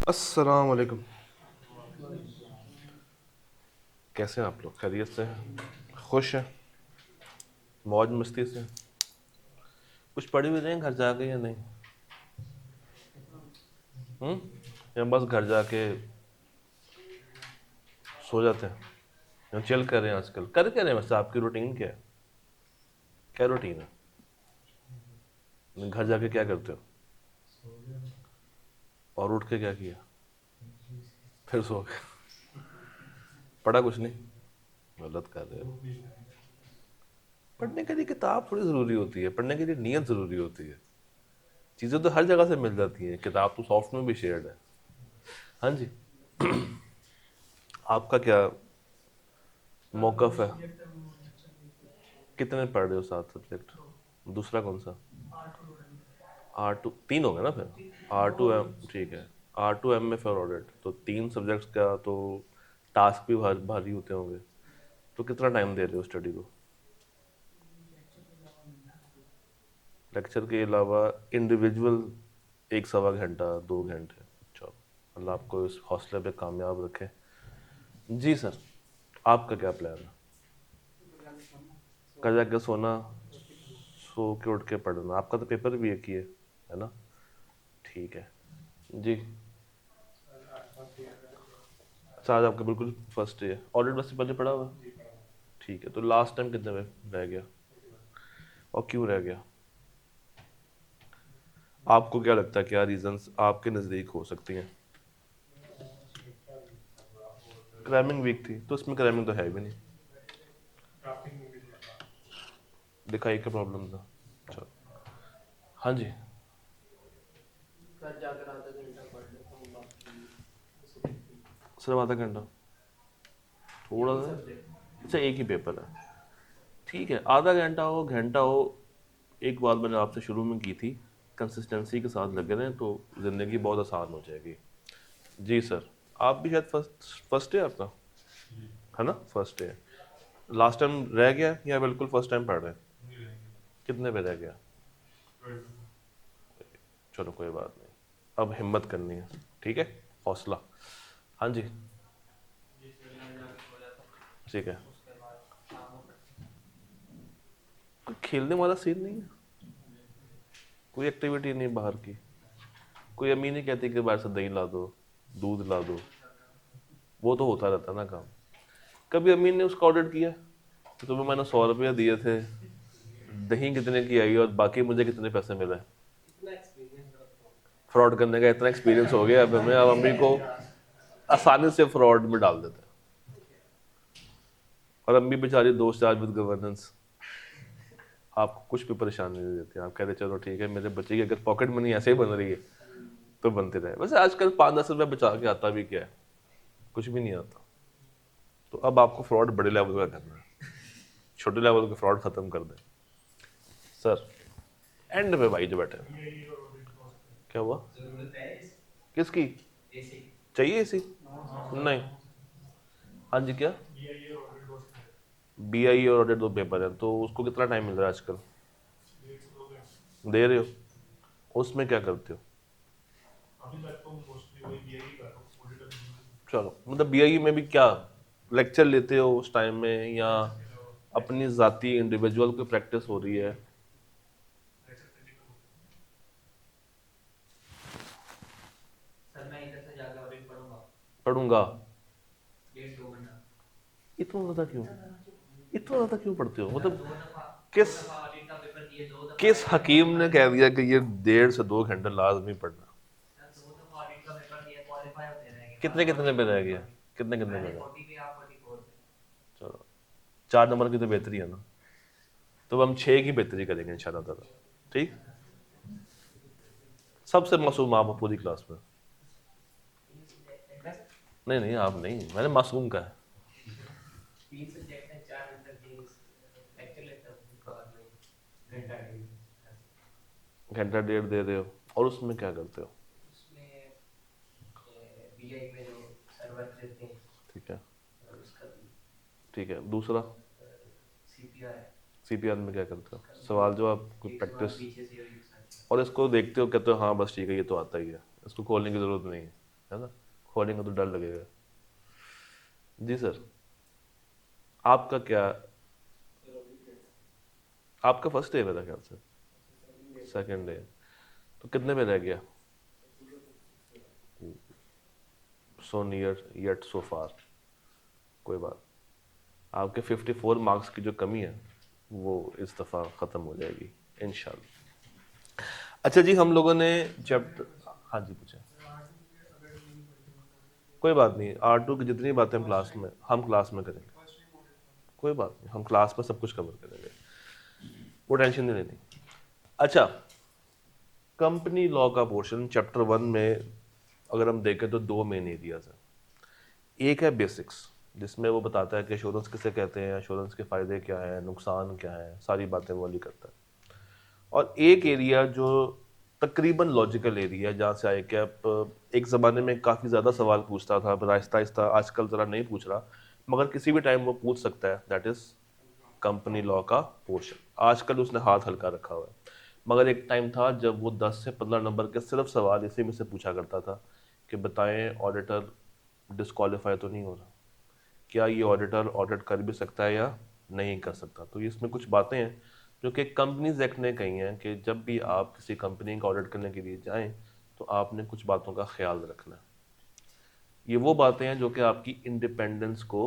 अस्सलाम वालेकुम। कैसे हैं आप लोग? खैरियत से हैं? खुश हैं? मौज मस्ती से? कुछ पढ़ी हुई नहीं घर जाके या नहीं? या बस घर जाके सो जाते हैं या चिल कर रहे हैं? आजकल कर क्या रहे हैं? वैसे आपकी रूटीन क्या है? क्या रूटीन है? घर जाके क्या करते हो? और उठ के क्या किया? फिर सो गए? पढ़ा कुछ नहीं? गलत कर रहे हो। पढ़ने के लिए किताब थोड़ी ज़रूरी होती है, पढ़ने के लिए नीयत ज़रूरी होती है। चीज़ें तो हर जगह से मिल जाती हैं, किताब तो सॉफ्ट में भी शेयर्ड है। हाँ जी। आपका क्या मौकफ है? कितने पढ़ रहे हो? 7 सब्जेक्ट? दूसरा कौन सा? R2 तीन हो गए ना फिर? R2M ठीक है। R2M में फिर ऑडिट तो 3 सब्जेक्ट्स का तो टास्क भी भारी होते होंगे। तो कितना टाइम दे रहे हो स्टडी को? लेक्चर के अलावा इंडिविजुअल 1 सवा घंटा 2 घंटे? चलो, अल्लाह आपको इस हौसले पे कामयाब रखे। जी सर। आपका क्या प्लान है? कल जाके सोना, सो के उठ के पढ़ना। आपका तो पेपर भी एक ही है ना? ठीक है जी। अच्छा, आज आपका बिल्कुल फर्स्ट डे है। ऑडिट बस से पहले पढ़ा हुआ है? ठीक है, तो लास्ट टाइम कितने में रह गया और क्यों रह गया? आपको क्या लगता है क्या रीजंस आपके नज़दीक हो सकती हैं? क्रैमिंग वीक थी तो इसमें क्रैमिंग तो है भी नहीं। दिखाई का प्रॉब्लम था? अच्छा। हाँ जी। सिर्फ आधा घंटा? थोड़ा सा। अच्छा, एक ही पेपर है? ठीक है, आधा घंटा हो घंटा हो। एक बात मैंने आपसे शुरू में की थी, कंसिस्टेंसी के साथ लगे रहें तो ज़िंदगी बहुत आसान हो जाएगी। जी सर। आप भी शायद फर्स्ट फर्स्ट है आपका, है ना? फर्स्ट है। लास्ट टाइम रह गया या बिल्कुल फर्स्ट टाइम पढ़ रहे हैं? कितने पे रह गया? चलो कोई बात नहीं, अब हिम्मत करनी है। ठीक है, हौसला। हाँ जी। ठीक है। कोई खेलने वाला सीन नहीं है? कोई एक्टिविटी नहीं बाहर की? कोई अम्मी नहीं कहती कि बाहर से दही ला दो, दूध ला दो? वो तो होता रहता ना काम। कभी अम्मी ने उसका ऑर्डर किया तो तुम्हें मैंने 100 रुपया दिए थे, दही कितने की आई और बाकी मुझे कितने पैसे मिले? फ्रॉड करने का इतना एक्सपीरियंस हो गया अब हमें, अब अम्मी को आसानी से फ्रॉड में डाल देते हैं। और अम्मी बेचारी दोस्त चार विद गवर्नेंस, आपको कुछ भी परेशानी नहीं देती। आप कहते चलो ठीक है, मेरे बच्चे की अगर पॉकेट मनी ऐसे ही बन रही है तो बनते रहे। वैसे आजकल 5-10 रुपये बचा के आता भी क्या है? कुछ भी नहीं आता। तो अब आपको फ्रॉड बड़े लेवल का करना है, छोटे लेवल के फ्रॉड खत्म कर दें। सर, एंड पे भाई जो बैठे हैं। क्या हुआ? किसकी चाहिए इसी? नहीं। हाँ जी, क्या? BIE और ऑडिट दो पेपर है तो उसको कितना टाइम मिल रहा है आजकल? दे रहे हो? उसमें क्या करते हो? चलो, मतलब BIE में भी क्या लेक्चर लेते हो उस टाइम में, या अपनी जाती इंडिविजुअल की प्रैक्टिस हो रही है? पढ़ूंगा? इतना ज्यादा क्यों? इतना ज्यादा क्यों पढ़ते हो मतलब? किस किस हकीम ने कह दिया कि ये 1.5 से 2 घंटे लाजमी पढ़ना? कितने कितने पे रह गया? कितने कितने पे रह? चलो, 4 नंबर की तो बेहतरी है ना। तो हम 6 की बेहतरी करेंगे इंशाल्लाह ताला। ठीक। सबसे मासूम आप हो पूरी क्लास में। नहीं नहीं, आप नहीं, मैंने मासूम का है। घंटा डेढ़ दे रहे हो और उसमें क्या करते हो? ठीक है। ठीक है, दूसरा? CPR में क्या करते हो? सवाल जवाब, कोई प्रैक्टिस? और इसको देखते हो कहते हो हाँ बस ठीक है ये तो आता ही है, इसको खोलने की जरूरत नहीं है? है ना, खोलेंगे तो डर लगेगा। जी सर, आपका क्या, आपका फर्स्ट डे मेरा ख्याल से, सेकंड डे, तो कितने में रह गया? सो नियर येट सो फार। कोई बात, आपके 54 मार्क्स की जो कमी है वो इस दफ़ा ख़त्म हो जाएगी इंशाल्लाह। अच्छा जी, हम लोगों ने चैप्टर, हाँ जी पूछे। कोई बात नहीं, R2 की जितनी बातें हम क्लास में करेंगे, कोई बात नहीं, हम क्लास में सब कुछ कवर करेंगे, वो टेंशन नहीं लेनी। अच्छा, कंपनी लॉ का पोर्शन चैप्टर 1 में अगर हम देखें तो दो मेन एरियाज हैं। एक है बेसिक्स, जिसमें वो बताता है कि एश्योरेंस किसे कहते हैं, एश्योरेंस के फ़ायदे क्या हैं, नुकसान क्या हैं, सारी बातें वो वाली करता है। और एक एरिया जो तकरीबन लॉजिकल एरिया, जहाँ से आए कि आप एक ज़माने में काफ़ी ज़्यादा सवाल पूछता था, अब आहिस्ता आहिस्ता आजकल ज़रा नहीं पूछ रहा, मगर किसी भी टाइम वो पूछ सकता है, दैट इज़ कंपनी लॉ का पोर्शन। आजकल उसने हाथ हल्का रखा हुआ है, मगर एक टाइम था जब वो 10 से 15 नंबर के सिर्फ सवाल इसी में से पूछा करता था कि बताएं ऑडिटर डिस्क्वालीफाई तो नहीं हो रहा, क्या ये ऑडिटर ऑडिट कर भी सकता है या नहीं कर सकता। तो इसमें कुछ बातें हैं जो कि कंपनीज एक्ट ने कही हैं कि जब भी आप किसी कंपनी का ऑडिट करने के लिए जाएं तो आपने कुछ बातों का ख्याल रखना है। ये वो बातें हैं जो कि आपकी इंडिपेंडेंस को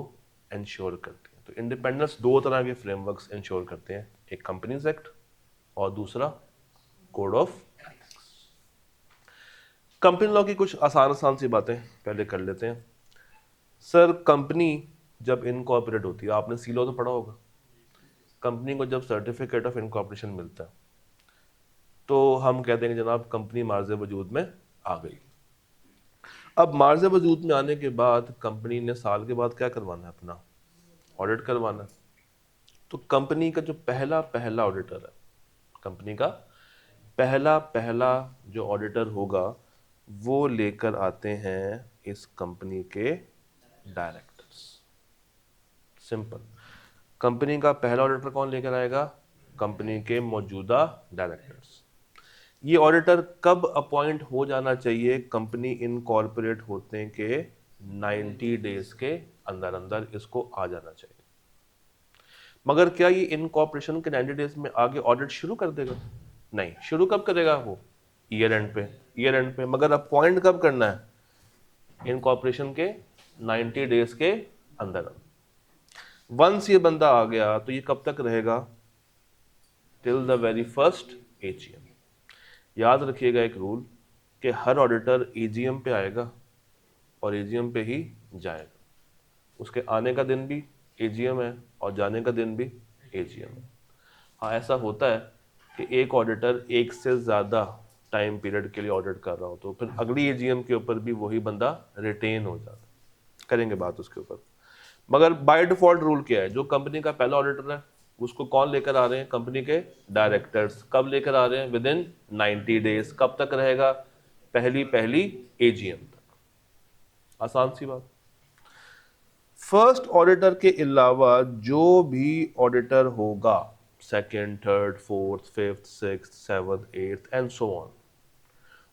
इंश्योर करती हैं। तो इंडिपेंडेंस दो तरह के फ्रेमवर्क्स इंश्योर करते हैं, एक कंपनीज एक्ट और दूसरा code of ethics. Company law की कुछ आसान आसान सी बातें पहले कर लेते हैं। सर, कंपनी जब इनकॉर्पोरेट होती है, आपने सी लॉ तो पढ़ा होगा, कंपनी को जब सर्टिफिकेट ऑफ इनकॉर्पोरेशन मिलता है तो हम कहते हैं कि जनाब कंपनी मार्ज़ वजूद में आ गई। अब मार्ज़ वजूद में आने के बाद कंपनी ने साल के बाद क्या करवाना है, अपना ऑडिट करवाना है। तो कंपनी का जो पहला पहला ऑडिटर है, कंपनी का पहला पहला जो ऑडिटर होगा वो लेकर आते हैं इस कंपनी के डायरेक्टर्स। सिंपल, कंपनी का पहला ऑडिटर कौन लेकर आएगा? कंपनी के मौजूदा डायरेक्टर्स। ये ऑडिटर कब अपॉइंट हो जाना चाहिए? कंपनी इनकॉर्पोरेट होते के 90 डेज के अंदर अंदर इसको आ जाना चाहिए। मगर क्या ये इनकॉर्पोरेशन के 90 डेज में आगे ऑडिट शुरू कर देगा? नहीं। शुरू कब करेगा वो? ईयर एंड पे। ईयर एंड पे। मगर अपॉइंट कब करना है? इनकॉर्पोरेशन के 90 डेज के अंदर। वंस ये बंदा आ गया तो ये कब तक रहेगा? Till the very first AGM. याद रखिएगा एक रूल कि हर ऑडिटर एजीएम पे आएगा और एजीएम पे ही जाएगा। उसके आने का दिन भी एजीएम है और जाने का दिन भी एजीएम है। हाँ, ऐसा होता है कि एक ऑडिटर एक से ज़्यादा टाइम पीरियड के लिए ऑडिट कर रहा हो तो फिर अगली एजीएम के ऊपर भी वही बंदा रिटेन हो जाता है। करेंगे बात उसके ऊपर। मगर बाय डिफॉल्ट रूल क्या है? जो कंपनी का पहला ऑडिटर है उसको कौन लेकर आ रहे हैं? कंपनी के डायरेक्टर्स। कब लेकर आ रहे हैं? With in 90 days. कब तक रहेगा? पहली पहली एजीएम तक। आसान सी बात। फर्स्ट ऑडिटर के अलावा जो भी ऑडिटर होगा, second, third, fourth, fifth, sixth, seventh, eighth and so on,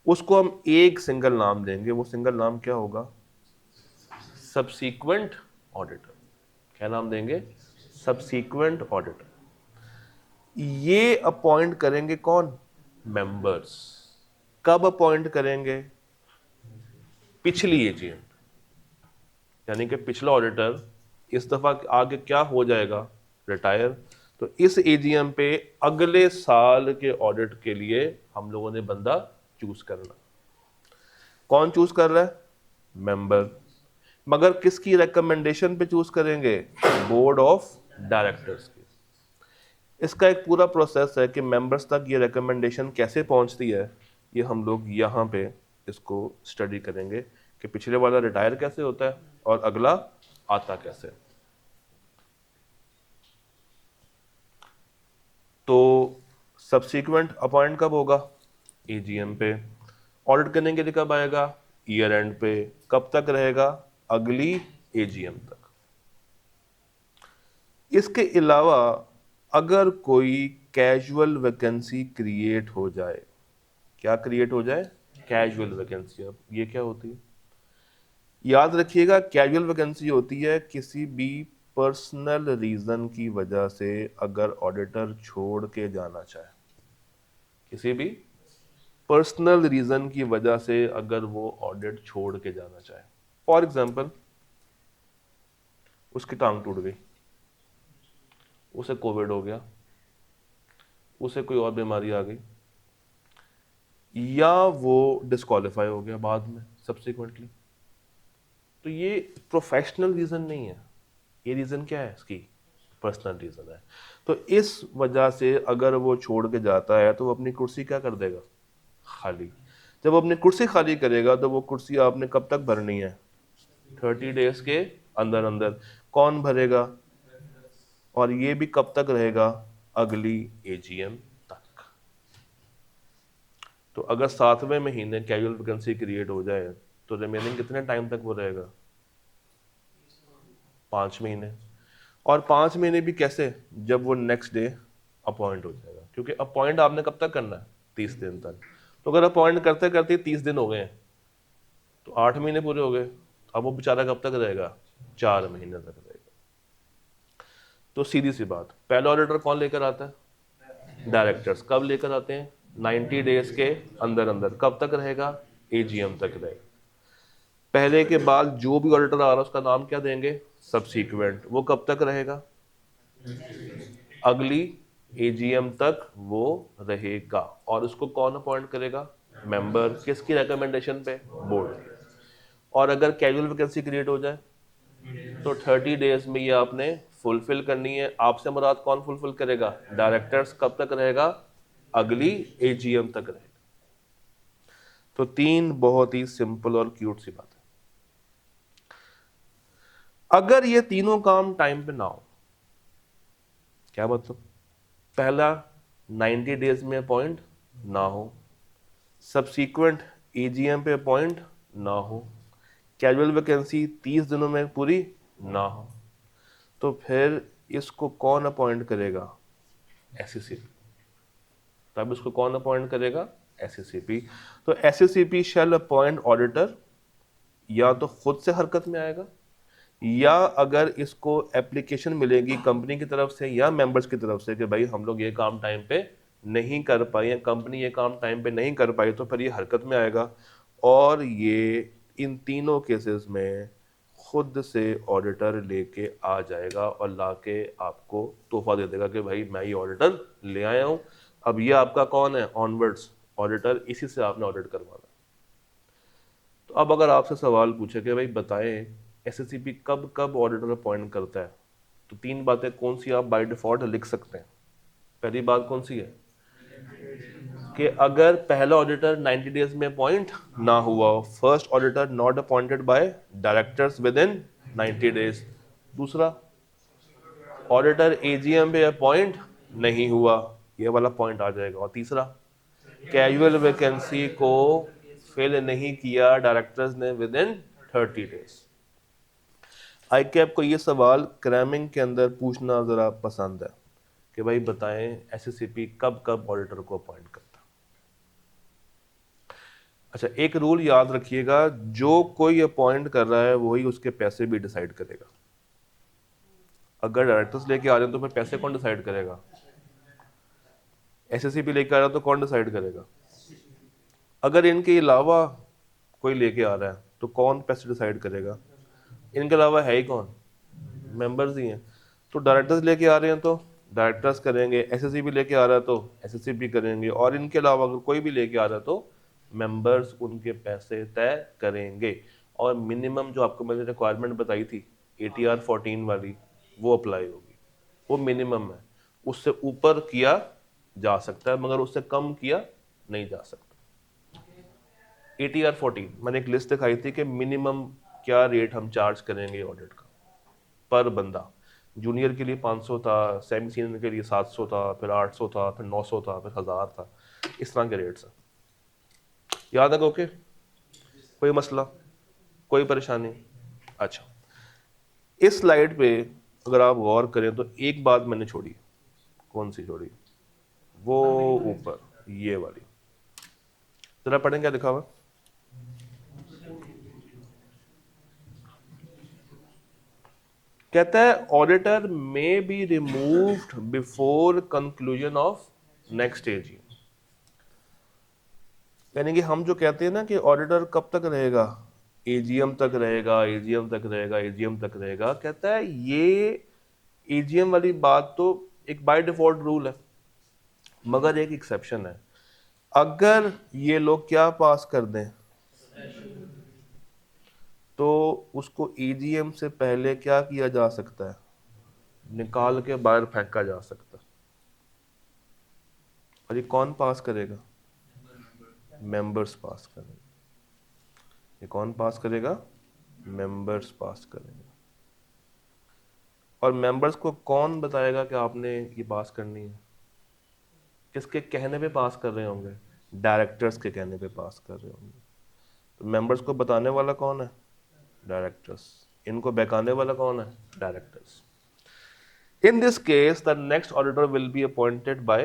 उसको हम एक सिंगल नाम देंगे। वो सिंगल नाम क्या होगा? Subsequent auditor. क्या नाम देंगे? Subsequent auditor. ये अपॉइंट करेंगे कौन? मेंबर्स। कब अपॉइंट करेंगे? पिछली एजीएम। यानी कि पिछला ऑडिटर इस दफा आगे क्या हो जाएगा? रिटायर। तो इस एजीएम पे अगले साल के ऑडिट के लिए हम लोगों ने बंदा चूज करना। कौन चूज कर रहा है? मेंबर। मगर किसकी रिकमेंडेशन पे चूज करेंगे? बोर्ड ऑफ डायरेक्टर्स की। इसका एक पूरा प्रोसेस है कि मेंबर्स तक ये रिकमेंडेशन कैसे पहुंचती है, ये हम लोग यहाँ पे इसको स्टडी करेंगे कि पिछले वाला रिटायर कैसे होता है और अगला आता कैसे। तो सब्सीक्वेंट अपॉइंट कब होगा? एजीएम पे। ऑडिट करने के लिए कब आएगा? ईयर एंड पे। कब तक रहेगा? अगली एजीएम तक। इसके अलावा अगर कोई कैजुअल वैकेंसी क्रिएट हो जाए, क्या क्रिएट हो जाए? Casual vacancy. अब ये क्या होती है? याद रखिएगा कैजुअल वैकेंसी होती है किसी भी पर्सनल रीजन की वजह से अगर ऑडिटर छोड़ के जाना चाहे, किसी भी पर्सनल रीजन की वजह से अगर वो ऑडिट छोड़ के जाना चाहे। फॉर एग्जाम्पल उसकी टांग टूट गई, उसे कोविड हो गया, उसे कोई और बीमारी आ गई, या वो डिस्क्वालीफाई हो गया बाद में सब्सिक्वेंटली, तो ये प्रोफेशनल रीजन नहीं है, ये रीजन क्या है, इसकी पर्सनल रीजन है। तो इस वजह से अगर वो छोड़ के जाता है तो वो अपनी कुर्सी क्या कर देगा, खाली। जब वो अपनी कुर्सी खाली करेगा तो वो कुर्सी आपने कब तक भरनी है, 30 डेज के अंदर अंदर। कौन भरेगा, और ये भी कब तक रहेगा, अगली एजीएम तक। तो अगर 7वें महीने कैजुअल वैकेंसी क्रिएट हो जाए तो रिमेनिंग कितने टाइम तक वो रहेगा, 5 महीने। और 5 महीने भी कैसे, जब वो नेक्स्ट डे अपॉइंट हो जाएगा, क्योंकि अपॉइंट आपने कब तक करना है, 30 दिन तक। तो अगर अपॉइंट करते करते 30 दिन हो गए तो 8 महीने पूरे हो गए, अब वो बेचारा कब तक रहेगा, 4 महीने तक रहेगा। तो सीधी सी बात, पहला ऑडिटर कौन लेकर आता है, डायरेक्टर्स। कब लेकर आते हैं, 90 डेज के अंदर अंदर। कब तक रहेगा, एजीएम तक रहेगा। पहले के बाद जो भी ऑडिटर आ रहा है उसका नाम क्या देंगे, सबसीक्वेंट। वो कब तक रहेगा, अगली एजीएम तक वो रहेगा। और उसको कौन अपॉइंट करेगा, मेंबर। किसकी रिकमेंडेशन पे, बोर्ड की। और अगर कैजुअल वैकेंसी क्रिएट हो जाए तो 30 डेज में ये आपने फुलफिल करनी है। आपसे मुराद कौन फुलफिल करेगा, डायरेक्टर्स। कब तक रहेगा, अगली एजीएम तक रहेगा। तो 3 बहुत ही सिंपल और क्यूट सी बात है। अगर ये तीनों काम टाइम पे ना हो, क्या मतलब, पहला 90 डेज में अपॉइंट ना हो, सबसीक्वेंट एजीएम पे अपॉइंट ना हो, कैजुअल वैकेंसी 30 दिनों में पूरी ना हो, तो फिर इसको कौन अपॉइंट करेगा, एससीसीपी। तब इसको कौन अपॉइंट करेगा, एससीसीपी। तो एससीसीपी शैल अपॉइंट ऑडिटर, या तो खुद से हरकत में आएगा, या अगर इसको एप्लीकेशन मिलेगी कंपनी की तरफ से या मेंबर्स की तरफ से कि भाई हम लोग ये काम टाइम पे नहीं कर पाए, या कंपनी ये काम टाइम पे नहीं कर पाई, तो फिर ये हरकत में आएगा। और ये इन तीनों केसेस में खुद से ऑडिटर लेके आ जाएगा और लाके आपको तोहफा दे देगा कि भाई मैं ये ऑडिटर ले आया हूँ। अब ये आपका कौन है, ऑनवर्ड्स ऑडिटर, इसी से आपने ऑडिट करवाना। तो अब अगर आपसे सवाल पूछे कि भाई बताएं एसएससीपी कब कब ऑडिटर अपॉइंट करता है, तो 3 बातें कौन सी आप बाय डिफॉल्ट लिख सकते हैं। पहली बात कौन सी है, कि अगर पहला ऑडिटर 90 डेज में अपॉइंट ना हुआ, first auditor not appointed by directors with in 90 days. दूसरा, ऑडिटर एजीएम पे अपॉइंट नहीं हुआ, ये वाला पॉइंट आ जाएगा। और तीसरा, कैजुअल वैकेंसी को फिल नहीं किया डायरेक्टर्स ने with in 30 days. I cap को ये सवाल क्रैमिंग के अंदर पूछना जरा पसंद है कि भाई बताएं एसएससीपी कब कब ऑडिटर को अपॉइंट करता। अच्छा, एक रूल याद रखिएगा, जो कोई अपॉइंट कर रहा है वही उसके पैसे भी डिसाइड करेगा। अगर डायरेक्टर्स लेके आ रहे हैं तो फिर पैसे कौन डिसाइड करेगा, एसएससीपी लेके आ रहा है तो कौन डिसाइड करेगा। अगर इनके अलावा कोई लेके आ रहा है तो कौन पैसे डिसाइड करेगा, इनके अलावा है ही कौन, मेंबर्स ही हैं। तो डायरेक्टर्स लेके आ रहे हैं तो डायरेक्टर्स करेंगे, एसएससीपी लेके आ रहा है तो एसएससीपी करेंगे, और इनके अलावा अगर कोई भी लेके आ रहा है तो मेंबर्स उनके पैसे तय करेंगे। और मिनिमम जो आपको मैंने रिक्वायरमेंट बताई थी ATR 14 वाली, वो अप्लाई होगी। वो मिनिमम है, उससे ऊपर किया जा सकता है मगर उससे कम किया नहीं जा सकता। ATR 14 मैंने एक लिस्ट दिखाई थी कि मिनिमम क्या रेट हम चार्ज करेंगे ऑडिट का पर बंदा। जूनियर के लिए 500 था, सेमी सीनियर के लिए 700 था, फिर 800 था, फिर 900 था, फिर 1000 था। इस तरह के रेट्स हैं। याद है, ओके, कोई मसला, कोई परेशानी। अच्छा, इस स्लाइड पे अगर आप गौर करें तो एक बात मैंने छोड़ी। कौन सी छोड़ी, वो ऊपर ये वाली, जरा पढ़ें क्या लिखा हुआ। कहता है auditor may be removed before conclusion of next AGM. यानी कि हम जो कहते हैं ना कि ऑडिटर कब तक रहेगा, एजीएम तक रहेगा, एजीएम तक रहेगा, एजीएम तक रहेगा, कहता है ये एजीएम वाली बात तो एक बाय डिफॉल्ट रूल है, मगर एक एक्सेप्शन है। अगर ये लोग क्या पास कर दें तो उसको एजीएम से पहले क्या किया जा सकता है, निकाल के बाहर फेंका जा सकता है। और ये कौन पास करेगा, मेंबर्स पास करेंगे। ये कौन पास करेगा, मेंबर्स पास करेंगे। और मेंबर्स को कौन बताएगा कि आपने ये पास करनी है, किसके कहने पे पास कर रहे होंगे, डायरेक्टर्स के कहने पे पास कर रहे होंगे। तो मेंबर्स को बताने वाला कौन है, डायरेक्टर्स। इनको बहकाने वाला कौन है, directors. In this case, the next auditor will be appointed by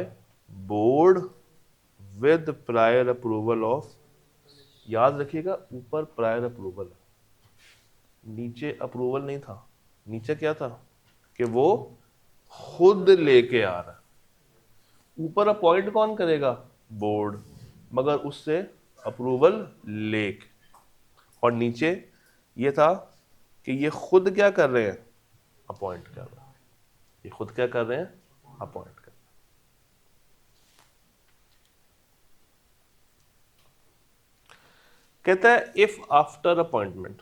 board with prior approval of, याद रखिएगा ऊपर प्रायर अप्रूवल है, नीचे अप्रूवल नहीं था। नीचे क्या था कि वो खुद लेके आ रहा है। ऊपर अपॉइंट कौन करेगा, बोर्ड, मगर उससे अप्रूवल लेके। और नीचे ये था कि ये खुद क्या कर रहे हैं, अपॉइंट कर रहे हैं। ये खुद क्या कर रहे हैं, अपॉइंट कर रहे हैं। कहता है इफ आफ्टर अपॉइंटमेंट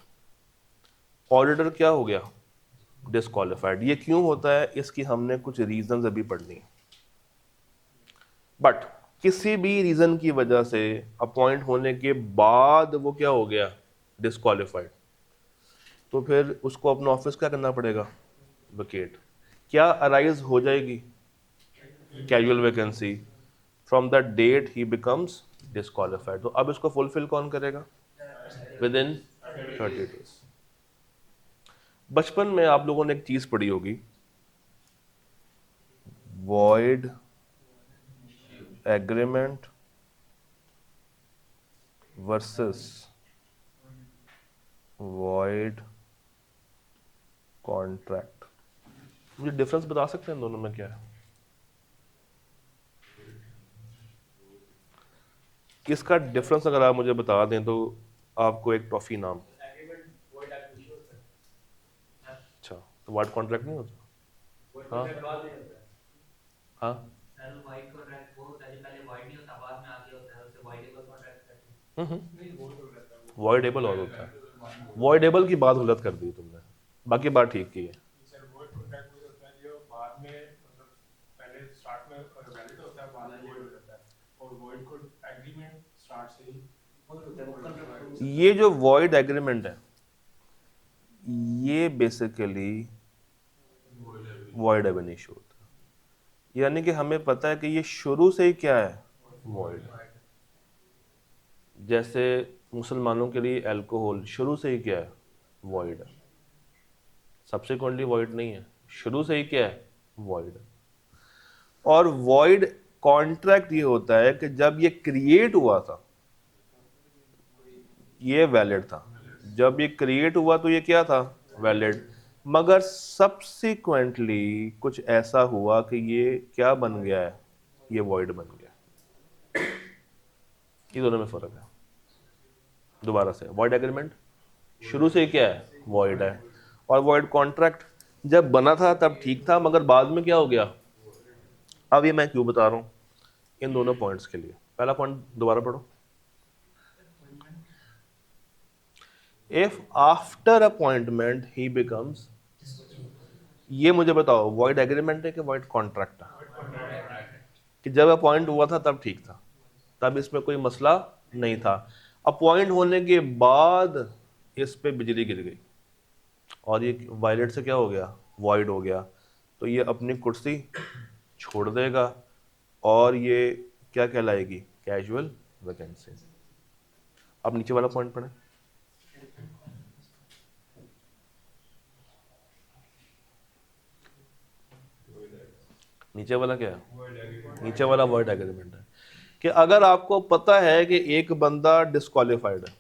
ऑडिटर क्या हो गया, डिस्क्वालिफाइड। ये क्यों होता है, इसकी हमने कुछ रीजंस अभी पढ़नी है। बट किसी भी रीजन की वजह से अपॉइंट होने के बाद वो क्या हो गया, डिस्क्वालिफाइड, तो फिर उसको अपना ऑफिस क्या करना पड़ेगा, वेकेट। क्या अराइज हो जाएगी, casual vacancy, from the date he becomes disqualified. तो अब इसको फुलफिल कौन करेगा, विद इन 30 डेज। बचपन में आप लोगों ने एक चीज पढ़ी होगी, void agreement versus void contract. मुझे डिफरेंस बता सकते हैं दोनों में क्या है, किसका डिफरेंस अगर आप मुझे बता दें तो आपको एक टॉफी नाम। अच्छा, तो वॉइड कॉन्ट्रैक्ट नहीं होता। हाँ हाँ, वॉइडेबल और होता है। वॉइडेबल की बात गलत कर दी तुमने, बाकी बात ठीक की है। सर वॉइड कॉन्ट्रैक्ट वही होता है जो बाद में मतलब पहले स्टार्ट में वैलिड होता है, बाद में वॉइड हो जाता है। और वॉइड को एग्रीमेंट स्टार्ट से ही ये जो वॉइड एग्रीमेंट है ये बेसिकली वॉइड एब इनिशियो होता है। यानी कि हमें पता है कि ये शुरू से ही क्या है, वॉइड। जैसे मुसलमानों के लिए अल्कोहल शुरू से ही क्या है, वॉइड है। सब्सिक्वेंटली वॉइड नहीं है, शुरू से ही क्या है, वॉइड है। और वॉइड कॉन्ट्रैक्ट ये होता है कि जब ये क्रिएट हुआ था ये वैलिड था, जब ये क्रिएट हुआ तो ये क्या था, वैलिड। मगर सब्सिक्वेंटली कुछ ऐसा हुआ कि ये क्या बन गया है, ये वॉइड बन गया। ये दोनों में फर्क है। दोबारा से, वॉइड एग्रीमेंट शुरू से क्या है, वॉइड है। और वॉइड कॉन्ट्रैक्ट जब बना था तब ठीक था, मगर बाद में क्या हो गया। अब ये मैं क्यों बता रहा हूं, इन दोनों पॉइंट्स के लिए। पहला पॉइंट दोबारा पढ़ो, if after appointment he becomes. ये मुझे बताओ वॉइड एग्रीमेंट है कि वॉइड कॉन्ट्रैक्ट है, कि जब अपॉइंट हुआ था तब ठीक था, तब इसमें कोई मसला नहीं था। अपॉइंट होने के बाद इस पे बिजली गिर गई और ये वायलेट से क्या हो गया, वॉइड हो गया, तो ये अपनी कुर्सी छोड़ देगा और ये क्या कहलाएगी, कैजुअल वैकेंसी। अब नीचे वाला पॉइंट पढ़ें, नीचे वाला क्या है, नीचे वाला वॉइड एग्रीमेंट है। कि अगर आपको पता है कि एक बंदा डिस्क्वालिफाइड है,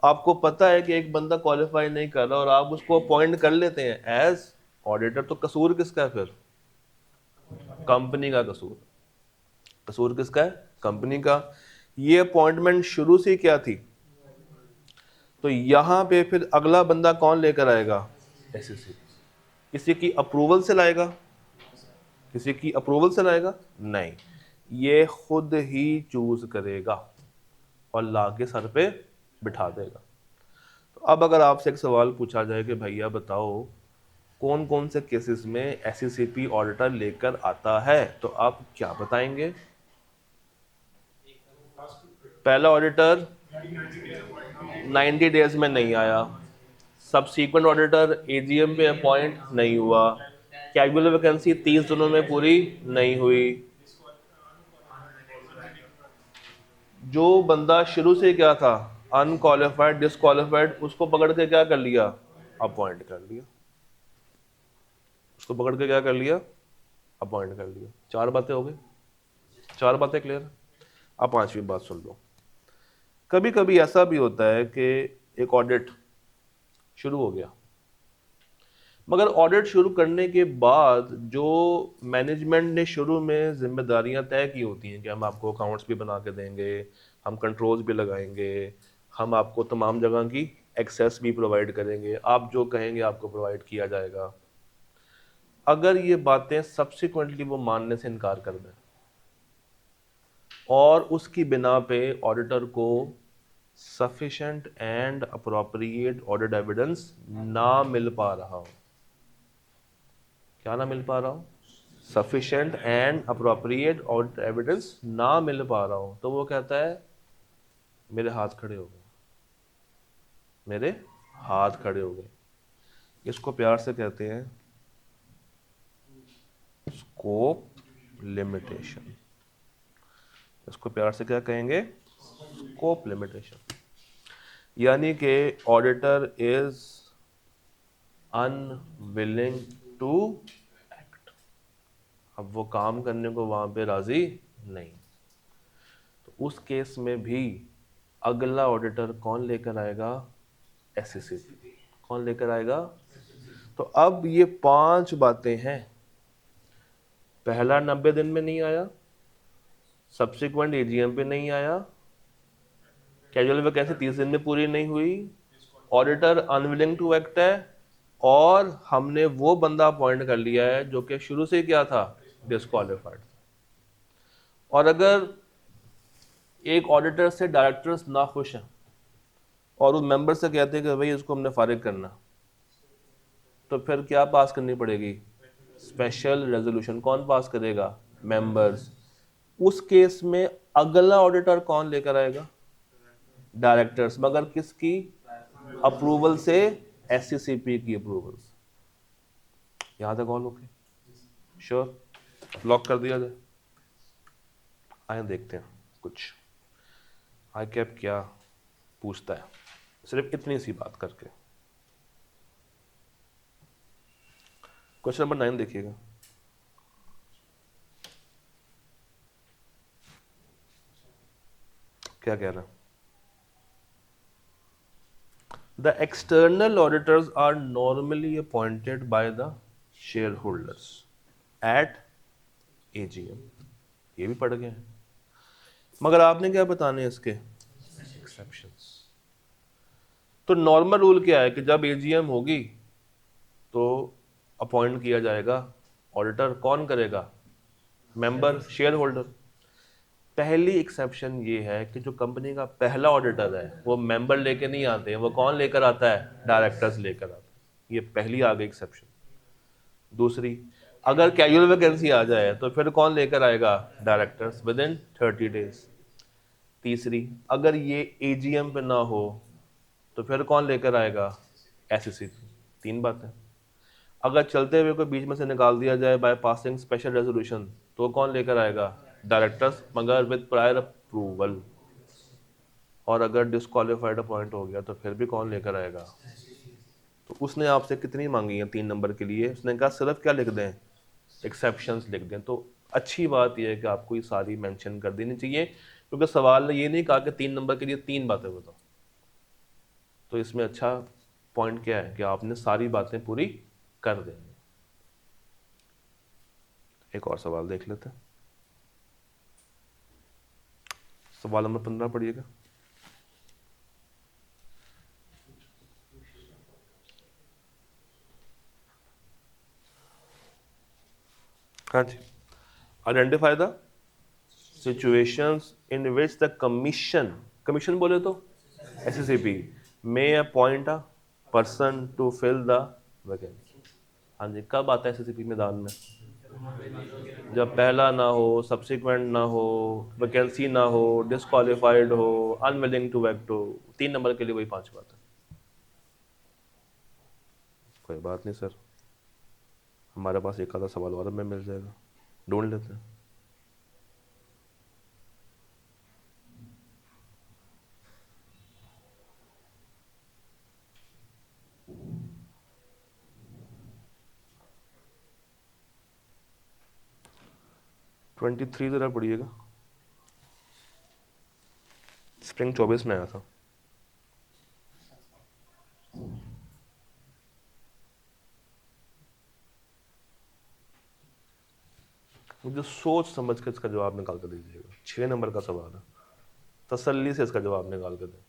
आपको पता है कि एक बंदा क्वालिफाई नहीं कर रहा और आप उसको अपॉइंट कर लेते हैं एज ऑडिटर तो कसूर किसका है फिर? कंपनी का कसूर। कसूर किसका है? कंपनी का। ये अपॉइंटमेंट शुरू से क्या थी? तो यहां पे फिर अगला बंदा कौन लेकर आएगा? एसएससी। किसी की अप्रूवल से लाएगा? किसी की अप्रूवल से लाएगा? नहीं, ये खुद ही चूज करेगा और लाके सर पे बिठा देगा। तो अब अगर आपसे एक सवाल पूछा जाए कि भैया बताओ कौन कौन से केसेस में एससीसीपी ऑडिटर लेकर आता है, तो आप क्या बताएंगे? पहला ऑडिटर 90 डेज में नहीं आया, सब्सीक्वेंट ऑडिटर एजीएम पे अपॉइंट नहीं हुआ, कैजुअल वैकेंसी 30 दिनों में पूरी नहीं हुई। जो बंदा शुरू से क्या था, अनक्वालिफाइड डिसक्वालिफाइड, उसको पकड़ के क्या कर लिया? अपॉइंट कर लिया। उसको पकड़ के क्या कर लिया? अपॉइंट कर लिया। 4 बातें हो गई, 4 बातें क्लियर। अब 5वीं बात सुन लो। कभी कभी ऐसा भी होता है कि एक ऑडिट शुरू हो गया, मगर ऑडिट शुरू करने के बाद जो मैनेजमेंट ने शुरू में जिम्मेदारियां तय की होती हैं कि हम आपको अकाउंट्स भी बना के देंगे, हम कंट्रोल्स भी लगाएंगे, हम आपको तमाम जगह की एक्सेस भी प्रोवाइड करेंगे, आप जो कहेंगे आपको प्रोवाइड किया जाएगा। अगर ये बातें सब्सिक्वेंटली वो मानने से इनकार कर दें और उसकी बिना पे ऑडिटर को sufficient and appropriate audit evidence ना मिल पा रहा हो, क्या ना मिल पा रहा हो? Sufficient and appropriate audit evidence ना मिल पा रहा हो, तो वो कहता है मेरे हाथ खड़े हो गए, मेरे हाथ खड़े हो गए। इसको प्यार से कहते हैं स्कोप लिमिटेशन। इसको प्यार से क्या कहेंगे? Scope limitation. यानी कि auditor is unwilling to act, अब वो काम करने को वहां पे राजी नहीं। तो उस केस में भी अगला ऑडिटर कौन लेकर आएगा? एससीसीपी। कौन लेकर आएगा? तो अब ये 5 बातें हैं। पहला 90 दिन में नहीं आया, सब्सिक्वेंट एजीएम पे नहीं आया, कैजुअल वैकेंसी 30 दिन में पूरी नहीं हुई, ऑडिटर अनविलिंग टू एक्ट है, और हमने वो बंदा अपॉइंट कर लिया है जो कि शुरू से क्या था? डिस्क्वालिफाइड। और अगर एक ऑडिटर से डायरेक्टर्स ना खुश हैं और उस मेंबर से कहते हैं कि भाई इसको हमने फारिग करना, तो फिर क्या पास करनी पड़ेगी? Special resolution. कौन पास करेगा? मेंबर्स। उस केस में अगला ऑडिटर कौन लेकर आएगा? डायरेक्टर्स, मगर किसकी अप्रूवल से? एससीसीपी की अप्रूवल से। यहां तक ऑल ओके? श्योर? लॉक कर दिया जाए। आए देखते हैं कुछ आई कैप क्या पूछता है, सिर्फ इतनी सी बात करके। क्वेश्चन नंबर 9 देखिएगा। क्या कह रहा है? The external auditors are normally appointed by the shareholders at AGM। ये भी पढ़ गए हैं, मगर आपने क्या बताने हैं इसके एक्सेप्शंस। तो नॉर्मल रूल क्या है कि जब एजीएम होगी तो अपॉइंट किया जाएगा ऑडिटर। कौन करेगा? Member, share holder. पहली एक्सेप्शन ये है कि जो कंपनी का पहला ऑडिटर है वो मेंबर लेके नहीं आते हैं, वो कौन लेकर आता है? डायरेक्टर्स लेकर आते हैं। ये पहली आ गई एक्सेप्शन। दूसरी, अगर कैजुअल वैकेंसी आ जाए तो फिर कौन लेकर आएगा? Directors with in 30 days. तीसरी, अगर ये एजीएम पे ना हो तो फिर कौन लेकर आएगा? एससीसीपी। 3 बातें। अगर चलते हुए कोई बीच में से निकाल दिया जाए बाय पासिंग स्पेशल रेजोल्यूशन तो कौन लेकर आएगा? डायरेक्टर्स, मगर विद प्रायर अप्रूवल। और अगर डिस्क्वालिफाइड अपॉइंट हो गया तो फिर भी कौन लेकर आएगा? तो उसने आपसे कितनी मांगी है 3 नंबर के लिए? उसने कहा सिर्फ क्या लिख दें? एक्सेप्शंस लिख दें। तो अच्छी बात यह है कि आपको ये सारी मेंशन कर देनी चाहिए, क्योंकि सवाल ने ये नहीं कहा कि 3 नंबर के लिए 3 बातें बताओ। तो इसमें अच्छा पॉइंट क्या है कि आपने सारी बातें पूरी कर देनी। एक और सवाल देख लेते हैं। सवाल नंबर 15 पढ़िएगा। हाँ जी, identify the situations in which the commission बोले तो SSCP may appoint a person to fill the vacancy. हाँ जी, कब आता है एसएससीपी मैदान में? जब पहला ना हो, सब्सिक्वेंट ना हो, वैकेंसी ना हो, डिस्क्वालिफाइड हो, अनविलिंग टू एक्ट हो। 3 नंबर के लिए वही 5 बात है। कोई बात नहीं सर, हमारे पास एक आधा सवाल और में मिल जाएगा, ढूंढ लेते हैं। ट्वेंटी थ्री ज़रा पढ़िएगा, स्प्रिंग 24 में आया था। मुझे सोच समझ के इसका जवाब निकाल कर दीजिएगा। 6 नंबर का सवाल है, तसल्ली से इसका जवाब निकाल कर दें।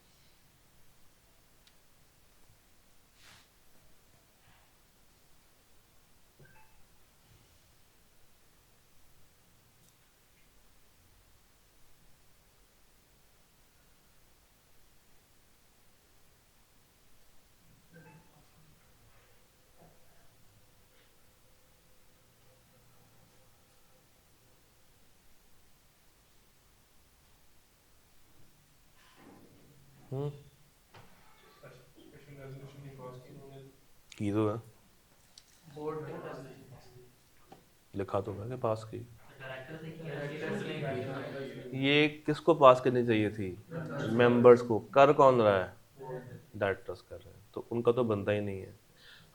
स्पेशल रेजोल्यूशन की पास की उन्होंने की तो है, बोर्ड ने पास नहीं लिखा तो है कि पास की। डायरेक्टर से किया डायरेक्टर ये किसको पास करनी चाहिए थी? मेंबर्स को। कर कौन रहा है? डायरेक्टर्स कर रहे हैं, तो उनका तो बनता ही नहीं है।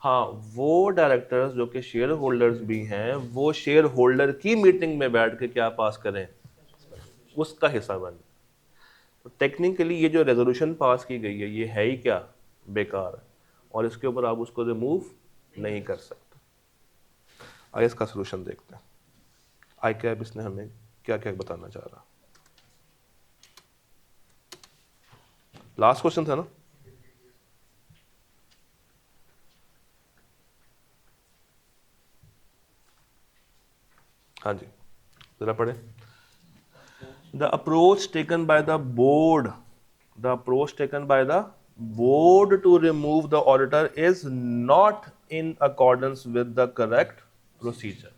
हाँ, वो डायरेक्टर्स जो कि शेयर होल्डर्स भी हैं, वो शेयर होल्डर की मीटिंग में बैठ के क्या पास करें, उसका हिस्सा बने। तो टेक्निकली ये जो रेजोल्यूशन पास की गई है, ये है ही क्या, बेकार है, और इसके ऊपर आप उसको रिमूव नहीं कर सकते। आइए इसका सोल्यूशन देखते हैं। आई कैब इसने हमें क्या क्या बताना चाह रहा। लास्ट क्वेश्चन था ना? हाँ जी, जरा पढ़े। The approach taken by the board, the approach taken by the board to remove the auditor is not in accordance with the correct procedure.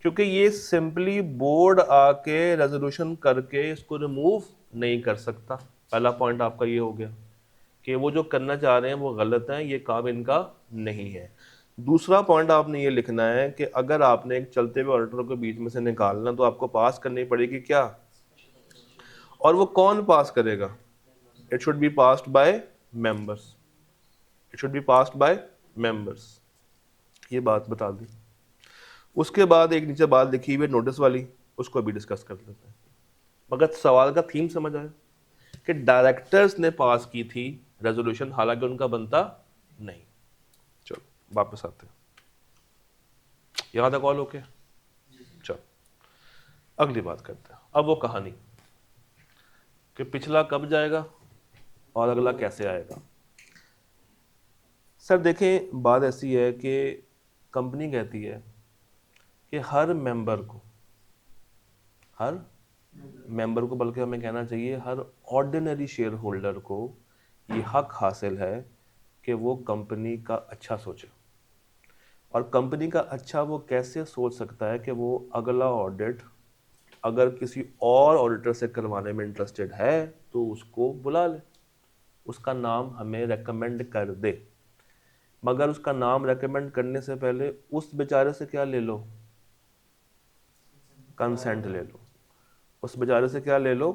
क्योंकि ये सिंपली बोर्ड आके रेजोल्यूशन करके इसको रिमूव नहीं कर सकता। पहला पॉइंट आपका ये हो गया कि वो जो करना चाह रहे हैं वो गलत है, ये काम इनका नहीं है। दूसरा पॉइंट आपने ये लिखना है कि अगर आपने एक चलते हुए ऑडिटर को बीच में से निकालना तो आपको पास करनी पड़ेगी क्या, और वो कौन पास करेगा? It should be passed by members, it should be passed by members. ये बात बता दी। उसके बाद एक नीचे बात लिखी हुई है नोटिस वाली, उसको भी डिस्कस कर लेते हैं। मगर सवाल का थीम समझ आया कि डायरेक्टर्स ने पास की थी रेजोल्यूशन, हालांकि उनका बनता नहीं। चलो वापस आते हैं, यहां तक कॉल ओके। चलो अगली बात करते हैं। अब वो कहानी कि पिछला कब जाएगा और अगला कैसे आएगा। सर देखें, बात ऐसी है कि कंपनी कहती है कि हर मेंबर को बल्कि हमें कहना चाहिए हर ऑर्डिनरी शेयर होल्डर को ये हक हासिल है कि वो कंपनी का अच्छा सोचे। और कंपनी का अच्छा वो कैसे सोच सकता है कि वो अगला ऑडिट अगर किसी और ऑडिटर से करवाने में इंटरेस्टेड है तो उसको बुला ले, उसका नाम हमें रेकमेंड कर दे। मगर उसका नाम रेकमेंड करने से पहले उस बेचारे से क्या ले लो, कंसेंट ले लो। उस बेचारे से क्या ले लो,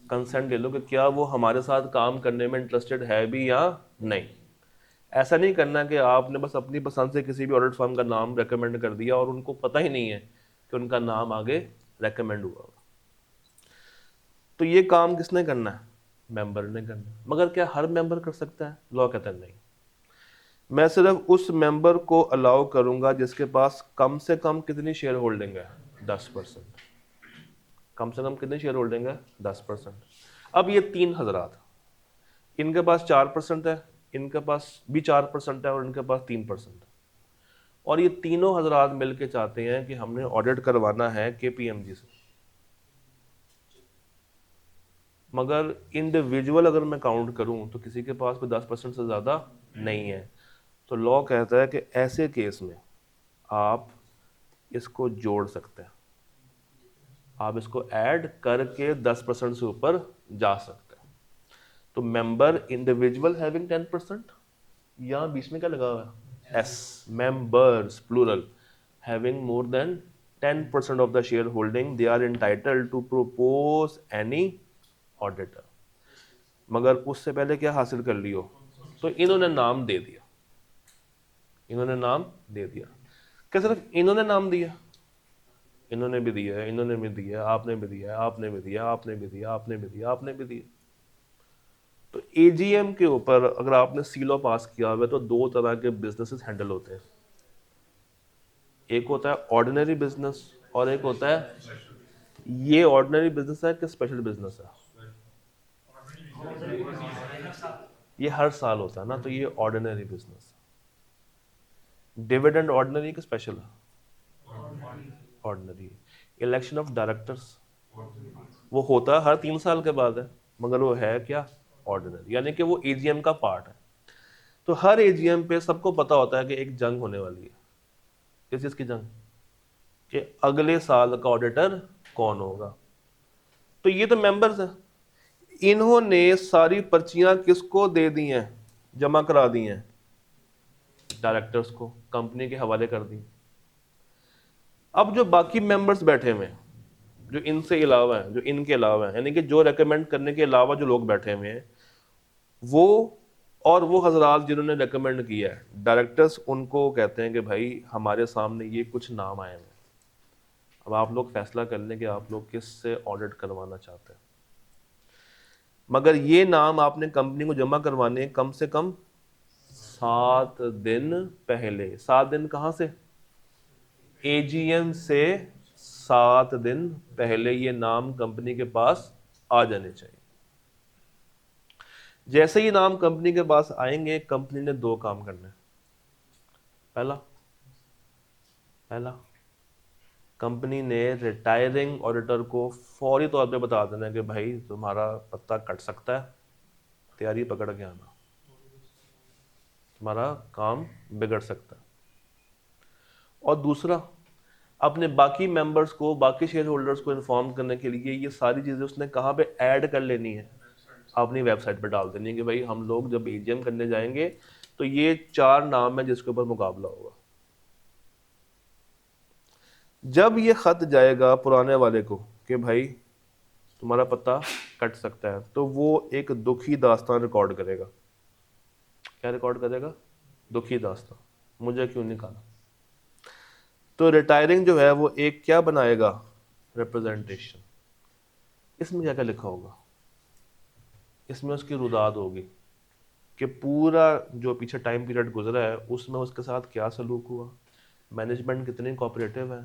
कंसेंट ले लो कि क्या वो हमारे साथ काम करने में इंटरेस्टेड है भी या नहीं। ऐसा नहीं करना कि आपने बस अपनी पसंद से किसी भी ऑडिट फर्म का नाम रेकमेंड कर दिया और उनको पता ही नहीं है कि उनका नाम आगे रेकमेंड हुआ होगा। तो ये काम किसने करना है, मेंबर ने करना है। मगर क्या हर मेंबर कर सकता है? लॉ कहता है नहीं। मैं सिर्फ उस मेंबर को अलाउ करूंगा जिसके पास कम से कम कितनी शेयर होल्डिंग है, 10%। कम से कम कितनी शेयर होल्डिंग है, 10%। अब ये 3 हजरात, इनके पास 4% है, इनके पास भी 4% है और इनके पास 3% है, और ये तीनों हजरात मिलके चाहते हैं कि हमने ऑडिट करवाना है केपीएमजी से। मगर इंडिविजुअल अगर मैं काउंट करूं तो किसी के पास भी 10% से ज़्यादा नहीं है। तो लॉ कहता है कि ऐसे केस में आप इसको जोड़ सकते हैं, आप इसको ऐड करके 10% से ऊपर जा सकते हैं। तो मेंबर इंडिविजुअल हैविंग 10%, यहाँ बीच में क्या लगा हुआ है, as, members plural having more than 10% of the shareholding they are entitled to propose any auditor. मगर उससे पहले क्या हासिल कर लियो, तो इन्होंने नाम दे दिया, इन्होंने नाम दे दिया। क्या सिर्फ इन्होंने नाम दिया, इन्होंने भी दिया है, इन्होंने भी दिया, आपने भी दिया, आपने भी दिया, आपने भी दिया, आपने भी दिया, आपने भी दिया। तो एजीएम के ऊपर अगर आपने सीलो पास किया हुआ है तो दो तरह के बिजनेसेस हैंडल होते हैं, एक होता है ऑर्डिनरी बिजनेस और एक होता है, ये ऑर्डिनरी बिजनेस है कि स्पेशल बिजनेस है, ये हर साल होता है ना, तो ये ऑर्डिनरी बिजनेस है। डिविडेंड ऑर्डिनरी कि स्पेशल है, ऑर्डिनरी। इलेक्शन ऑफ डायरेक्टर्स वो होता है हर 3 साल के बाद है, मगर वो है क्या, ऑर्डिनरी, यानी कि वो एजीएम का पार्ट है। तो हर एजीएम पे सबको पता होता है कि एक जंग होने वाली है। किस चीज की जंग, कि अगले साल का ऑडिटर कौन होगा। तो ये तो मेंबर्स हैं, इन्होंने सारी पर्चियां किसको दे दी हैं, जमा करा दी हैं, डायरेक्टर्स को, कंपनी के हवाले कर दी। अब जो बाकी मेंबर्स बैठे हुए हैं, जो इनसे अलावा हैं, जो इनके अलावा हैं, यानी कि जो रेकमेंड करने के अलावा जो लोग बैठे हुए हैं, वो और वो हजरात जिन्होंने रेकमेंड किया है, डायरेक्टर्स उनको कहते हैं कि भाई हमारे सामने ये कुछ नाम आए हैं, अब आप लोग फैसला कर लें कि आप लोग किस से ऑडिट करवाना चाहते हैं। मगर ये नाम आपने कंपनी को जमा करवाने कम से कम 7 दिन पहले। 7 दिन कहाँ से, एजीएम से 7 दिन पहले ये नाम कंपनी के पास आ जाने चाहिए। जैसे ही नाम कंपनी के पास आएंगे, कंपनी ने 2 काम करने हैं। पहला कंपनी ने रिटायरिंग ऑडिटर को फौरी तौर पे बता देना है कि भाई तुम्हारा पत्ता कट सकता है, तैयारी पकड़ के आना, तुम्हारा काम बिगड़ सकता है। और दूसरा, अपने बाकी मेंबर्स को, बाकी शेयर होल्डर्स को इन्फॉर्म करने के लिए ये सारी चीज़ें उसने कहाँ पे ऐड कर लेनी है, अपनी वेबसाइट पे डाल देनी है कि भाई हम लोग जब एजीएम करने जाएंगे तो ये 4 नाम है जिसके ऊपर मुकाबला होगा। जब ये खत जाएगा पुराने वाले को कि भाई तुम्हारा पत्ता कट सकता है, तो वो एक दुखी दास्तान रिकॉर्ड करेगा। क्या रिकॉर्ड करेगा, दुखी दास्तान, मुझे क्यों निकाला। तो रिटायरिंग जो है वो एक क्या बनाएगा, रिप्रेजेंटेशन। इसमें क्या क्या लिखा होगा, इसमें उसकी रुदाद होगी कि पूरा जो पीछे टाइम पीरियड गुजरा है उसमें उसके साथ क्या सलूक हुआ, मैनेजमेंट कितनी कोऑपरेटिव है,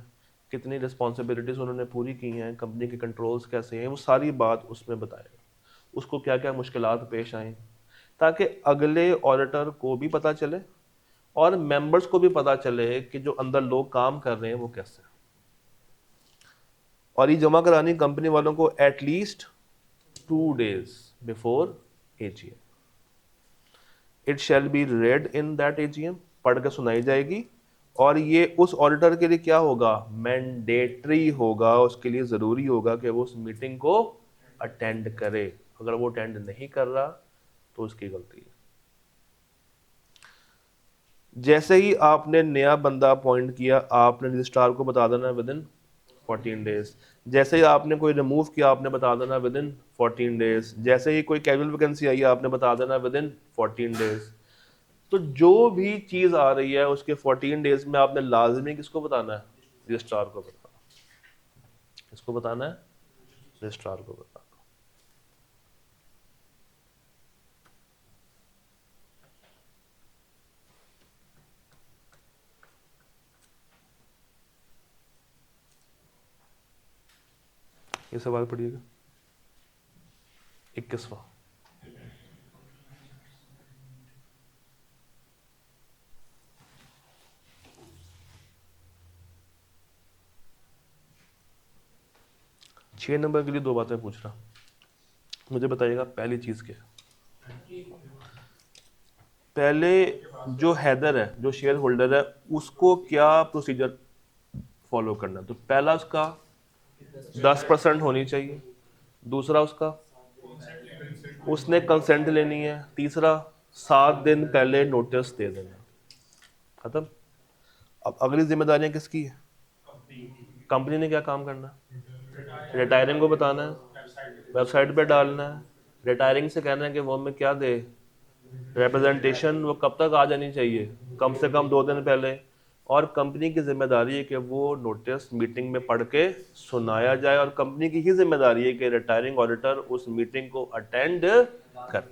कितनी रिस्पॉन्सिबिलिटीज उन्होंने पूरी की हैं, कंपनी के कंट्रोल्स कैसे हैं, वो सारी बात उसमें बताएगा। उसको क्या क्या मुश्किलात पेश आए, ताकि अगले ऑडिटर को भी पता चले और मेंबर्स को भी पता चले कि जो अंदर लोग काम कर रहे हैं वो कैसे हैं। और ये जमा करानी कंपनी वालों को at least 2 days before AGM. It shall be red in that AGM, पढ़ के सुनाई जाएगी। और ये उस ऑडिटर के लिए क्या होगा, मैंडेटरी होगा, उसके लिए ज़रूरी होगा कि वो उस मीटिंग को अटेंड करे। अगर वो अटेंड नहीं कर रहा तो उसकी गलती है। जैसे ही आपने नया बंदा अपॉइंट किया, आपने रजिस्ट्रार को बता देना विद इन 14 डेज। जैसे ही आपने कोई रिमूव किया, आपने बता देना विद इन 14 डेज। जैसे ही कोई कैजुअल वैकेंसी आई, आपने बता देना विद इन 14 डेज। तो जो भी चीज़ आ रही है उसके 14 डेज में आपने लाजमी किसको बताना है, रजिस्ट्रार को बताना। किसको बताना है, रजिस्ट्रार को बताना। ये सवाल पढ़िएगा 21वां। छह नंबर के लिए दो बातें पूछ रहा, मुझे बताइएगा पहली चीज क्या है। पहले जो हैदर है, जो शेयर होल्डर है, उसको क्या प्रोसीजर फॉलो करना है। तो पहला उसका 10% होनी चाहिए, दूसरा उसका उसने कंसेंट लेनी है, तीसरा 7 दिन पहले नोटिस दे देना। खत्म। अब अगली जिम्मेदारियां किसकी है? कंपनी ने क्या काम करना है? रिटायरिंग को बताना है, वेबसाइट पे डालना है, रिटायरिंग से कहना है कि वो हमें क्या दे रिप्रेजेंटेशन, वो कब तक आ जानी चाहिए, कम से कम 2 दिन पहले। और कंपनी की जिम्मेदारी है कि वो नोटिस मीटिंग में पढ़ के सुनाया जाए, और कंपनी की ही जिम्मेदारी है कि रिटायरिंग ऑडिटर उस मीटिंग को अटेंड कर।